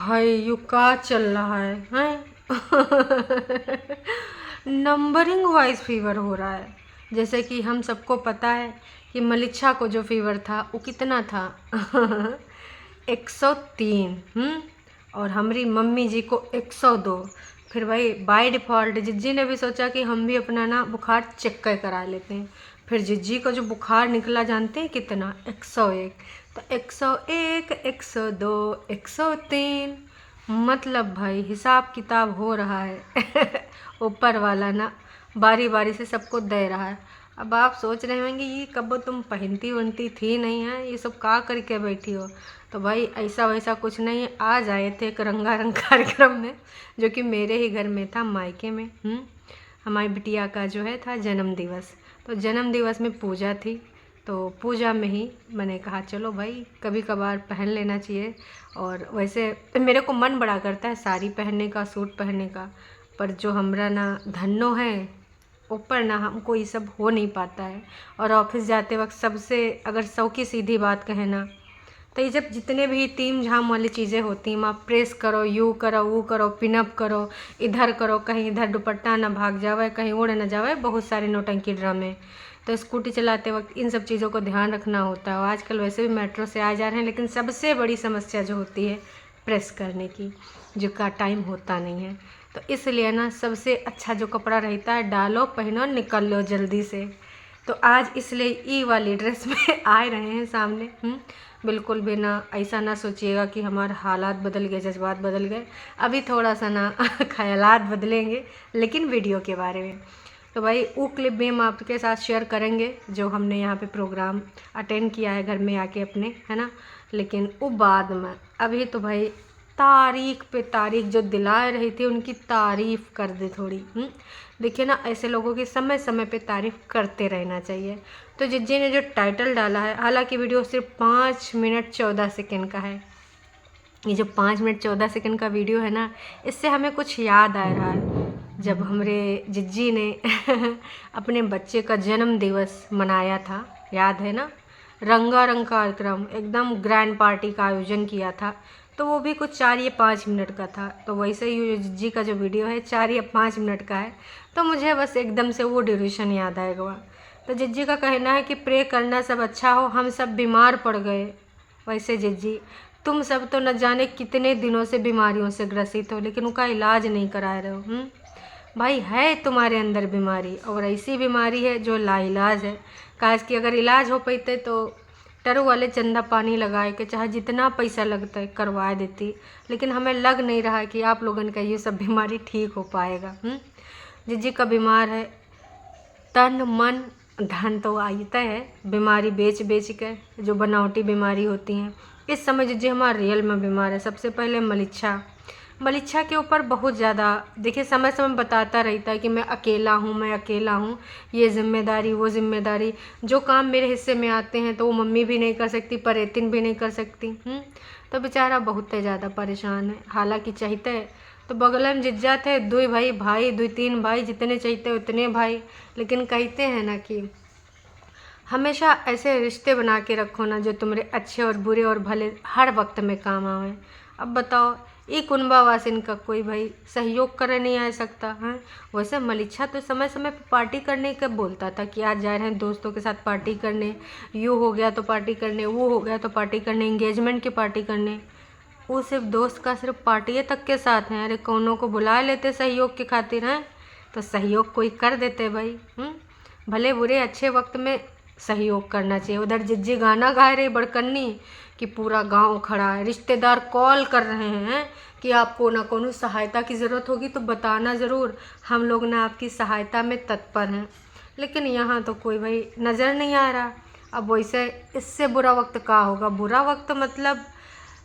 भाई यू का चल रहा है हैं? नंबरिंग वाइज फीवर हो रहा है। जैसे कि हम सबको पता है कि मलिच्छा को जो फीवर था वो कितना था। 103। और हमारी मम्मी जी को 102। फिर भाई बाय डिफ़ॉल्ट जिज्जी ने भी सोचा कि हम भी अपना ना बुखार चेक करा लेते हैं। फिर जिज्जी का जो बुखार निकला जानते हैं कितना, 101। तो 101, 102, 103, मतलब भाई हिसाब किताब हो रहा है। ऊपर वाला ना बारी बारी से सबको दे रहा है। अब आप सोच रहे होंगे ये कब तुम पहनती वहनती थी नहीं है, ये सब का करके बैठी हो। तो भाई ऐसा वैसा कुछ नहीं है, आज आए थे एक रंगारंग कार्यक्रम में जो कि मेरे ही घर में था, मायके में। हमारी बिटिया का जो है था जन्म दिवस। तो जन्म दिवस में पूजा थी, तो पूजा में ही मैंने कहा चलो भाई कभी कभार पहन लेना चाहिए। और वैसे मेरे को मन बड़ा करता है साड़ी पहनने का, सूट पहनने का, पर जो हमरा ना धन्नो है ऊपर ना हमको ये सब हो नहीं पाता है। और ऑफिस जाते वक्त सबसे अगर सौ की सीधी बात कहें ना, तो ये जब जितने भी टीम झाम वाली चीज़ें होती हैं, आप प्रेस करो, यू करो, वो करो, पिनअप करो, इधर करो, कहीं इधर दुपट्टा ना भाग जावे, कहीं उड़ ना जावे, बहुत सारे नौटंकी ड्रामे। तो स्कूटी चलाते वक्त इन सब चीज़ों को ध्यान रखना होता है। और आजकल वैसे भी मेट्रो से आ जा रहे हैं, लेकिन सबसे बड़ी समस्या जो होती है प्रेस करने की, जो का टाइम होता नहीं है। तो इसलिए ना सबसे अच्छा जो कपड़ा रहता है डालो, पहनो, निकल लो जल्दी से। तो आज इसलिए ई वाली ड्रेस में आए रहे हैं सामने। बिल्कुल भी ना ऐसा ना सोचिएगा कि हमारे हालात बदल गए, जज्बात बदल गए। अभी थोड़ा सा ना ख्यालात बदलेंगे, लेकिन वीडियो के बारे में। तो भाई वो क्लिप भी हम आपके साथ शेयर करेंगे जो हमने यहाँ पे प्रोग्राम अटेंड किया है घर में आके अपने, है ना। लेकिन वो बाद में, अभी तो भाई तारीख पे तारीख जो दिला रही थी उनकी तारीफ़ कर दे थोड़ी। देखिए ना, ऐसे लोगों की समय समय पे तारीफ़ करते रहना चाहिए। तो जिज्जी ने जो टाइटल डाला है, हालांकि वीडियो सिर्फ 5 मिनट 14 सेकेंड का है। ये जो 5 मिनट 14 सेकेंड का वीडियो है ना, इससे हमें कुछ याद आ रहा है जब हमारे जिज्जी ने अपने बच्चे का जन्म दिवस मनाया था, याद है ना। रंगारंग कार्यक्रम, एकदम ग्रैंड पार्टी का आयोजन किया था। तो वो भी कुछ 4 या 5 मिनट का था। तो वैसे ही जिज्जी का जो वीडियो है 4 या 5 मिनट का है। तो मुझे बस एकदम से वो ड्यूरेशन याद आएगा। तो जिज्जी का कहना है कि प्रे करना सब अच्छा हो, हम सब बीमार पड़ गए। वैसे जिज्जी, तुम सब तो न जाने कितने दिनों से बीमारियों से ग्रसित हो, लेकिन उनका इलाज नहीं करा रहे हो। भाई है तुम्हारे अंदर बीमारी, और ऐसी बीमारी है जो लाइलाज है। काश कि अगर इलाज हो पाते तो टरू वाले चंदा पानी लगाए के चाहे जितना पैसा लगता है करवा देती। लेकिन हमें लग नहीं रहा है कि आप लोगों का ये सब बीमारी ठीक हो पाएगा। जिज्जी का बीमार है, तन मन धन तो आते है, बीमारी बेच बेच के जो बनावटी बीमारी होती हैं। इस समय जिज्जी हमारा रियल में बीमार है। सबसे पहले मलिच्छा के ऊपर बहुत ज़्यादा, देखिए समय समय बताता रहता है कि मैं अकेला हूँ, मैं अकेला हूँ, ये जिम्मेदारी वो जिम्मेदारी, जो काम मेरे हिस्से में आते हैं तो वो मम्मी भी नहीं कर सकती, परेतिन भी नहीं कर सकती। तो बेचारा बहुत ज़्यादा परेशान है। हालांकि चाहते तो बगल में जिज्जा थे, 2 भाई 2-3 भाई, जितने चाहते उतने भाई। लेकिन कहते हैं ना कि हमेशा ऐसे रिश्ते बना के रखो ना जो तुम्हारे अच्छे और बुरे और भले हर वक्त में काम आवे। अब बताओ, ये कुनबावासिन का कोई भाई सहयोग करे नहीं आ सकता है। वैसे मलिच्छा तो समय समय पर पार्टी करने का बोलता था कि आज जा रहे हैं दोस्तों के साथ पार्टी करने, यू हो गया तो पार्टी करने, वो हो गया तो पार्टी करने, इंगेजमेंट की पार्टी करने। वो सिर्फ दोस्त का सिर्फ पार्टी तक के साथ हैं। अरे कौनों को बुला लेते सहयोग के खातिर हैं, तो सहयोग कोई कर देते भाई। भले बुरे अच्छे वक्त में सहयोग करना चाहिए। उधर जिज्जी गाना गा रहे बड़कन्नी कि पूरा गांव खड़ा है, रिश्तेदार कॉल कर रहे हैं कि आपको ना कोनो सहायता की ज़रूरत होगी तो बताना ज़रूर, हम लोग ना आपकी सहायता में तत्पर हैं। लेकिन यहाँ तो कोई भाई नज़र नहीं आ रहा। अब वैसे इससे बुरा वक्त का होगा। बुरा वक्त मतलब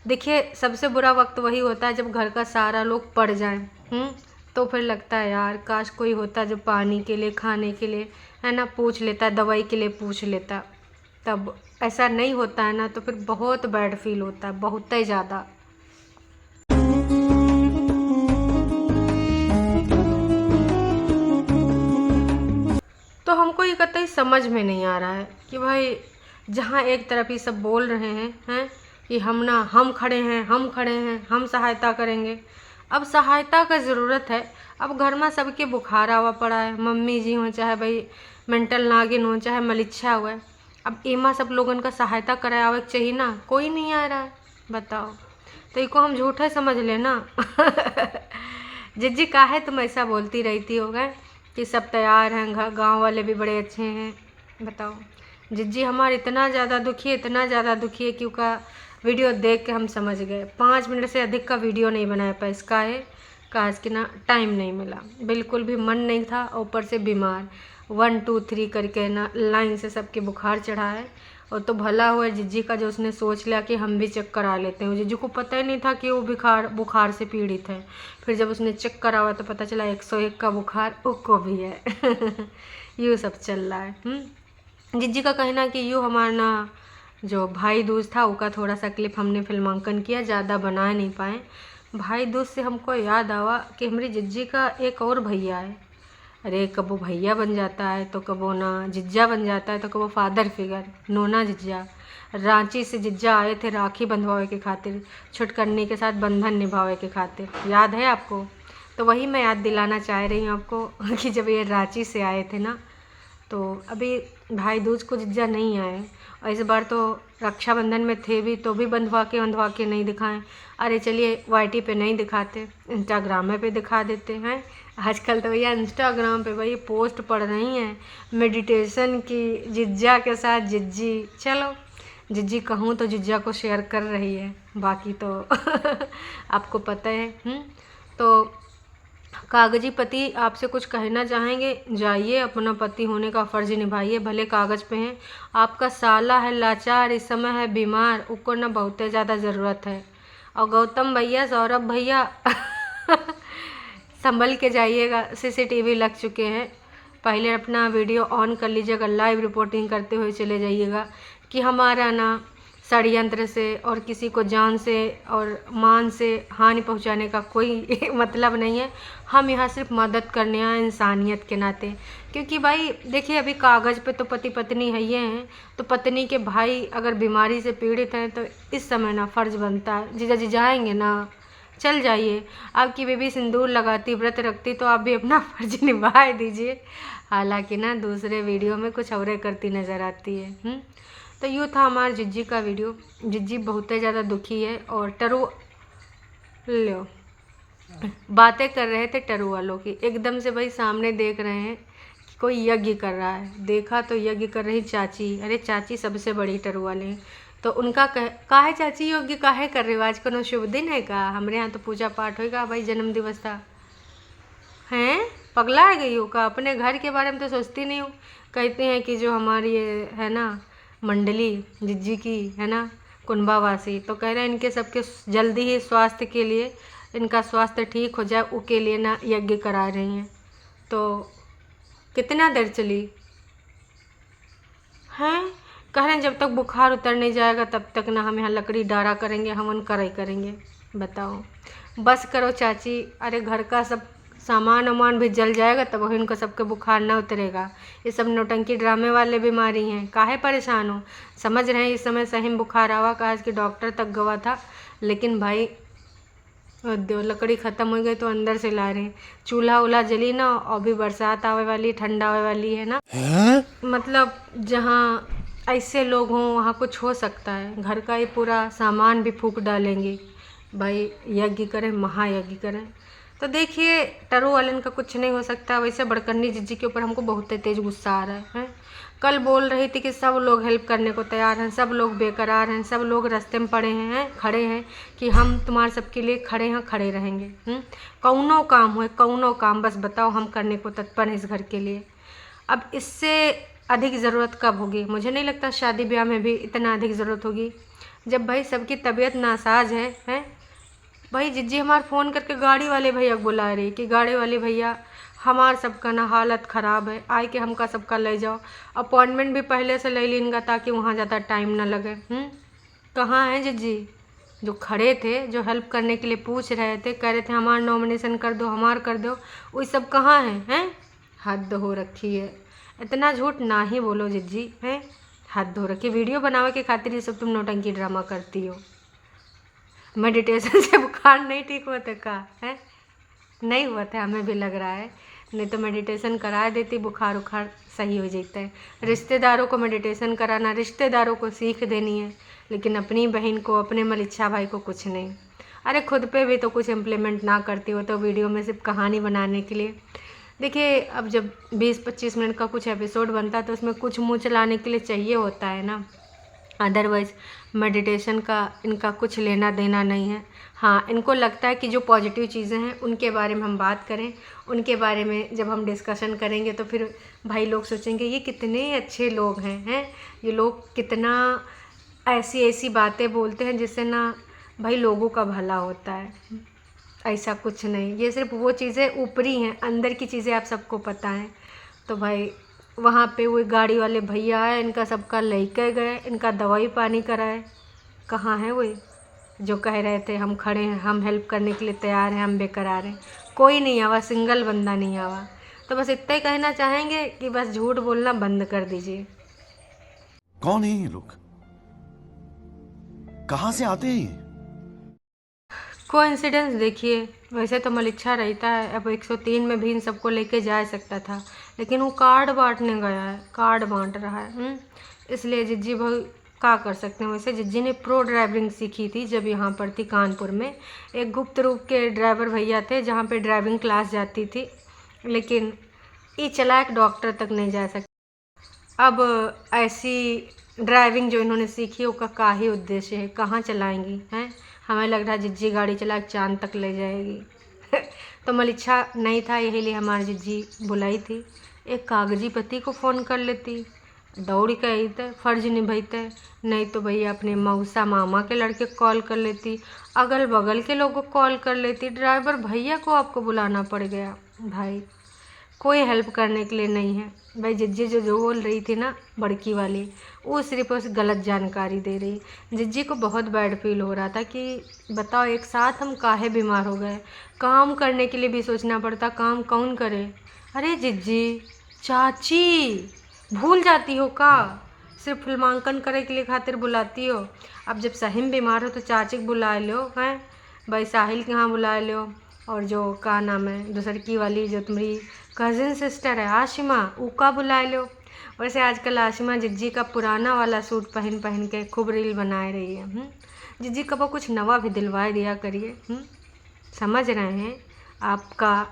देखिए, सबसे बुरा वक्त वही होता है जब घर का सारा लोग पड़ जाएं। तो फिर लगता है यार काश कोई होता जो पानी के लिए, खाने के लिए, है ना, पूछ लेता, दवाई के लिए पूछ लेता। तब ऐसा नहीं होता है ना, तो फिर बहुत बैड फील होता है, बहुत ही ज़्यादा। तो हमको ये कतई समझ में नहीं आ रहा है कि भाई जहाँ एक तरफ ये सब बोल रहे हैं कि हम खड़े हैं, हम सहायता करेंगे। अब सहायता का ज़रूरत है। अब घर में सबके बुखार आवा पड़ा है, मम्मी जी हों चाहे भाई मेंटल नागिन हो चाहे मलिच्छा हुआ। अब एमा सब लोगन का सहायता कराए आवे चाहिए ना, कोई नहीं आ रहा है, बताओ। तो इको हम झूठा समझ लेना। जिज्जी काहे तुम ऐसा बोलती रहती होगा कि सब तैयार हैं, गांव वाले भी बड़े अच्छे हैं, बताओ। जिज्जी हमारे इतना ज़्यादा दुखी है, इतना ज़्यादा दुखी है कि उसका वीडियो देख के हम समझ गए। 5 मिनट से अधिक का वीडियो नहीं बनाया पाया, इसका है काज कि ना टाइम नहीं मिला, बिल्कुल भी मन नहीं था, ऊपर से बीमार 1 2 3 करके ना लाइन से सबके बुखार चढ़ा है। और तो भला हुआ जिज्जी का जो उसने सोच लिया कि हम भी चेक करा लेते हैं। जिज्जी को पता ही नहीं था कि वो बुखार से पीड़ित है। फिर जब उसने चेक करा हुआ तो पता चला 101 का बुखार उसको भी है। यूँ सब चल रहा है। जिज्जी का कहना है कि यूँ हमारा ना जो भाई दूज था उसका थोड़ा सा क्लिप हमने फिल्मांकन किया, ज़्यादा बना नहीं पाए। भाई दूज से हमको याद आवा कि हमारी जिज्जी का एक और भैया है। अरे कब वो भैया बन जाता है तो कब वो ना जिज्जा बन जाता है तो कब वो फादर फिगर, नोना जिज्जा। रांची से जिज्जा आए थे राखी बंधवावे के खातिर, छुटकन्नी के साथ बंधन निभावे के खातिर, याद है आपको? तो वही मैं याद दिलाना चाह रही हूँ आपको कि जब ये रांची से आए थे ना, तो अभी भाई दूज को जिज्जा नहीं आए। और इस बार तो रक्षाबंधन में थे भी तो भी बंधवा के नहीं दिखाएं। अरे चलिए वाईटी पे नहीं दिखाते, इंस्टाग्राम पे दिखा देते हैं। आजकल तो भैया इंस्टाग्राम पे भाई पोस्ट पड़ रही हैं मेडिटेशन की, जिज्जा के साथ जिज्जी। चलो जिज्जी कहूँ तो जिज्जा को शेयर कर रही है, बाकी तो आपको पता है। तो कागजी पति आपसे कुछ कहना चाहेंगे, जाइए अपना पति होने का फ़र्ज निभाइए, भले कागज़ पे हैं। आपका साला है लाचार, इस समय है बीमार, उसको ना बहुत ज़्यादा ज़रूरत है। और गौतम भैया, सौरभ भैया संभल के जाइएगा, CCTV लग चुके हैं। पहले अपना वीडियो ऑन कर लीजिएगा, लाइव रिपोर्टिंग करते हुए चले जाइएगा कि हमारा ना षड्यंत्र से और किसी को जान से और मान से हानि पहुंचाने का कोई मतलब नहीं है। हम यहाँ सिर्फ मदद करने आए इंसानियत के नाते। क्योंकि भाई देखिए अभी कागज़ पे तो पति पत्नी है ये हैं, तो पत्नी के भाई अगर बीमारी से पीड़ित हैं तो इस समय ना फ़र्ज़ बनता है। जीजा जी जाएंगे ना, चल जाइए। आपकी बेबी सिंदूर लगाती, व्रत रखती तो आप भी अपना फ़र्ज निभा दीजिए। हालांकि ना दूसरे वीडियो में कुछ और करती नज़र आती है। तो यूँ था हमारा जिज्जी का वीडियो। जिज्जी बहुत ही ज़्यादा दुखी है और टरू लो बातें कर रहे थे टरू वालों की, एकदम से भाई सामने देख रहे हैं कि कोई यज्ञ कर रहा है। देखा तो यज्ञ कर रही चाची। अरे चाची सबसे बड़ी टरू वाले हैं, तो उनका काहे चाची यज्ञ काहे कर रहे हो? आज को शुभ दिन है का? हमारे यहाँ तो पूजा पाठ होगा भाई, जन्म दिवस था। हैं पगला गई हो का? अपने घर के बारे में तो सोचती नहीं हो। कहते हैं कि जो हमारी ये है ना मंडली जिज्जी की है ना कुंभावासी, तो कह रहे हैं इनके सबके जल्दी ही स्वास्थ्य के लिए, इनका स्वास्थ्य ठीक हो जाए उसके लिए ना यज्ञ करा रही हैं। तो कितना देर चली हैं? कह रहे हैं जब तक बुखार उतर नहीं जाएगा तब तक ना हम यहाँ लकड़ी डारा करेंगे, हवन करेंगे। बताओ, बस करो चाची। अरे घर का सब सामान वामान भी जल जाएगा तब वही इनको सबके बुखार ना उतरेगा। ये सब नौटंकी ड्रामे वाले बीमारी हैं, काहे परेशान हो? समझ रहे हैं इस समय सही में बुखार आवा का, आज के डॉक्टर तक गवा था, लेकिन भाई लकड़ी ख़त्म हो गई तो अंदर से ला रहे हैं। चूल्हा उल्हा जली ना, और भी बरसात आवे वाली, ठंडा आवे वाली है ना। मतलब जहाँ ऐसे लोग हों वहाँ कुछ हो सकता है। घर का ही पूरा सामान भी फूंक डालेंगे। भाई यज्ञ करें, महायज्ञ करें। तो देखिए टरू वालन का कुछ नहीं हो सकता। वैसे बड़कन्नी जिज्जी के ऊपर हमको बहुत तेज़ गुस्सा आ रहा है। कल बोल रही थी कि सब लोग हेल्प करने को तैयार हैं, सब लोग बेकरार हैं, सब लोग रास्ते में खड़े हैं कि हम तुम्हारे सबके लिए खड़े हैं, खड़े रहेंगे। कौनो काम हो, कौनो काम बस बताओ, हम करने को तत्पर हैं इस घर के लिए। अब इससे अधिक ज़रूरत कब होगी? मुझे नहीं लगता शादी ब्याह में भी इतना अधिक ज़रूरत होगी, जब भाई सबकी तबीयत नासाज है। भाई जिज्जी हमारे फ़ोन करके गाड़ी वाले भैया को बुला रही कि गाड़ी वाले भैया हमार सबका ना हालत ख़राब है, आए के हमका सबका ले जाओ। अपॉइंटमेंट भी पहले से ले लेंगे ताकि वहाँ ज़्यादा टाइम ना लगे। कहाँ हैं जिज्जी जो खड़े थे, जो हेल्प करने के लिए पूछ रहे थे, कह रहे थे हमारा नॉमिनेशन कर दो, हमार कर दो, वही सब कहाँ हैं? हद हो रखी है, इतना झूठ ना ही बोलो जिज्जी। हैं हद हो रखी, वीडियो बनावे के खातिर ये सब तुम नौटंकी ड्रामा करती हो। मेडिटेशन से बुखार नहीं ठीक होता का है? नहीं हुआ था, हमें भी लग रहा है, नहीं तो मेडिटेशन करा देती, बुखार उखार सही हो जाता है। रिश्तेदारों को मेडिटेशन कराना, रिश्तेदारों को सीख देनी है, लेकिन अपनी बहन को, अपने मलिच्छा भाई को कुछ नहीं। अरे खुद पे भी तो कुछ इम्प्लीमेंट ना करती हो तो वीडियो में सिर्फ कहानी बनाने के लिए। देखिए अब जब 20-25 मिनट का कुछ एपिसोड बनता है तो उसमें कुछ मुँह चलाने के लिए चाहिए होता है ना, अदरवाइज़ मेडिटेशन का इनका कुछ लेना देना नहीं है। हाँ, इनको लगता है कि जो पॉजिटिव चीज़ें हैं उनके बारे में हम बात करें, उनके बारे में जब हम डिस्कशन करेंगे तो फिर भाई लोग सोचेंगे ये कितने अच्छे लोग हैं, ये लोग कितना ऐसी ऐसी बातें बोलते हैं जिससे ना भाई लोगों का भला होता है। ऐसा कुछ नहीं, ये सिर्फ वो चीज़ें ऊपरी हैं, अंदर की चीज़ें आप सबको पता हैं। तो भाई वहाँ पे वो गाड़ी वाले भैया आए, इनका सबका लेके गए, इनका दवाई पानी कराए। कहाँ है वो जो कह रहे थे हम खड़े हैं, हम हेल्प करने के लिए तैयार हैं, हम बेकरार हैं? कोई नहीं आवा, सिंगल बंदा नहीं आवा। तो बस इतना ही कहना चाहेंगे कि बस झूठ बोलना बंद कर दीजिए। कौन है ये लोग? कहाँ से आते हैं? कोइंसिडेंस देखिए, वैसे तो मलिच्छा रहता है, अब 103 में भी इन सबको लेके जा सकता था, लेकिन वो कार्ड बांटने गया है, कार्ड बांट रहा है। इसलिए जिज्जी भाई क्या कर सकते हैं। वैसे जिज्जी ने प्रो ड्राइविंग सीखी थी जब यहाँ पर थी कानपुर में, एक गुप्त रूप के ड्राइवर भैया थे जहाँ पे ड्राइविंग क्लास जाती थी, लेकिन ये चालाक डॉक्टर तक नहीं जा सकते। अब ऐसी ड्राइविंग जो इन्होंने सीखी उसका क्या ही उद्देश्य है, कहाँ चलाएंगी हैं? हमें लग रहा है जिज्जी गाड़ी चला के चांद तक ले जाएगी। तो मलिच्छा नहीं था, यही लिए हमारी जिज्जी बुलाई थी। एक कागजी पति को फ़ोन कर लेती, दौड़ के अइते, फ़र्ज निभाते, नहीं तो भैया अपने मौसा मामा के लड़के को कॉल कर लेती, अगल बगल के लोगों को कॉल कर लेती। ड्राइवर भैया को आपको बुलाना पड़ गया। भाई कोई हेल्प करने के लिए नहीं है। भाई जिज्जी जो बोल रही थी ना बड़की वाली, वो सिर्फ उस गलत जानकारी दे रही। जिज्जी को बहुत बैड फील हो रहा था कि बताओ एक साथ हम काहे बीमार हो गए, काम करने के लिए भी सोचना पड़ता, काम कौन करे। अरे जिज्जी चाची भूल जाती हो का, सिर्फ फिल्मांकन करे के लिए खातिर बुलाती हो। अब जब सही में बीमार हो तो चाची को बुला लो हैं, भाई साहिल के यहाँ बुला लो, और जो का नाम है दूसर की वाली जो तुम्हारी कज़न सिस्टर है आशिमा, उसका बुला लो। वैसे आजकल आशिमा जिज्जी का पुराना वाला सूट पहन पहन के खूब रील बनाए रही है। जिज्जी कब कुछ नवा भी दिलवा दिया करिए। समझ रहे हैं, आपका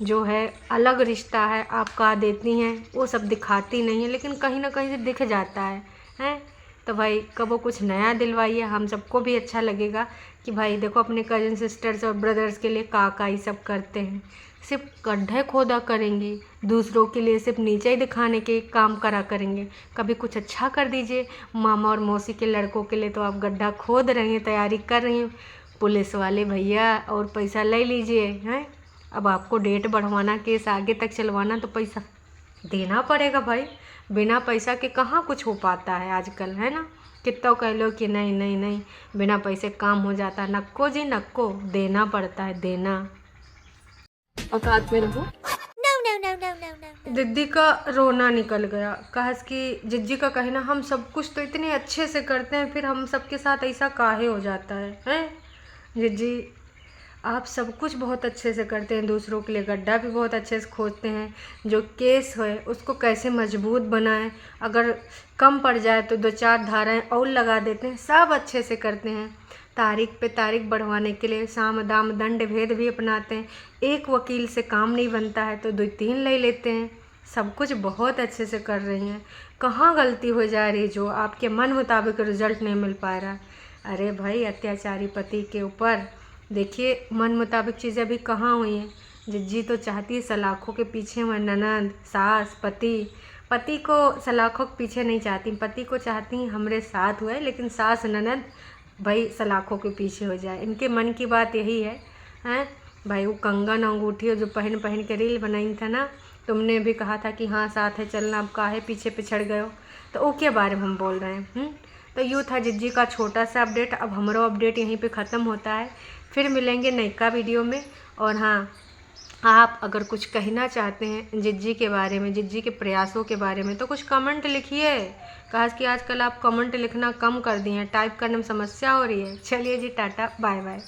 जो है अलग रिश्ता है, आप का देती हैं वो सब दिखाती नहीं है, लेकिन कहीं ना कहीं से दिख जाता है। तो भाई कबो कुछ नया दिलवाइए, हम सबको भी अच्छा लगेगा कि भाई देखो अपने कज़न सिस्टर्स और ब्रदर्स के लिए का ही सब करते हैं। सिर्फ गड्ढे खोदा करेंगे, दूसरों के लिए सिर्फ नीचे ही दिखाने के काम करा करेंगे। कभी कुछ अच्छा कर दीजिए। मामा और मौसी के लड़कों के लिए तो आप गड्ढा खोद रही हैं, तैयारी कर रही हैं। पुलिस वाले भैया और पैसा ले लीजिए हैं। अब आपको डेट बढ़वाना, केस आगे तक चलवाना तो पैसा देना पड़ेगा भाई। बिना पैसा के कहाँ कुछ हो पाता है आजकल, है ना। कितना कह लो कि नहीं नहीं नहीं बिना पैसे काम हो जाता, नक्को जी नक्को, देना पड़ता है, देना। औकात में रहो। दीदी का रोना निकल गया। कहा कि जिज्जी का कहना हम सब कुछ तो इतने अच्छे से करते हैं, फिर हम सबके साथ ऐसा काहे हो जाता है, हैं? जिज्जी आप सब कुछ बहुत अच्छे से करते हैं, दूसरों के लिए गड्ढा भी बहुत अच्छे से खोदते हैं, जो केस है उसको कैसे मजबूत बनाएं, अगर कम पड़ जाए तो 2-4 धाराएं और लगा देते हैं, सब अच्छे से करते हैं। तारीख पे तारीख बढ़वाने के लिए साम दाम दंड भेद भी अपनाते हैं। एक वकील से काम नहीं बनता है तो 2-3 ले लेते हैं। सब कुछ बहुत अच्छे से कर रही हैं। कहाँ गलती हो जा रही जो आपके मन मुताबिक रिजल्ट नहीं मिल पा रहा? अरे भाई अत्याचारी पति के ऊपर देखिए मन मुताबिक चीज़ें अभी कहाँ हुई हैं। जिज्जी तो चाहती है सलाखों के पीछे वह ननद सास पति को सलाखों के पीछे नहीं चाहती, पति को चाहती हमारे साथ हुए, लेकिन सास ननद भाई सलाखों के पीछे हो जाए। इनके मन की बात यही है, हैं भाई। वो कंगन अंगूठी जो पहन पहन के रील बनाई था ना, तुमने भी कहा था कि हाँ साथ है चलना, अब काहे पीछे पिछड़ गए हो, तो वो के बारे में हम बोल रहे हैं। तो यूँ था जिज्जी का छोटा सा अपडेट। अब हमारा अपडेट यहीं पे ख़त्म होता है, फिर मिलेंगे नयका वीडियो में। और हाँ, आप अगर कुछ कहना चाहते हैं जिज्जी के बारे में, जिज्जी के प्रयासों के बारे में, तो कुछ कमेंट लिखिए। कहा कि आजकल आप कमेंट लिखना कम कर दिए हैं, टाइप करने में समस्या हो रही है। चलिए जी, टाटा बाय बाय।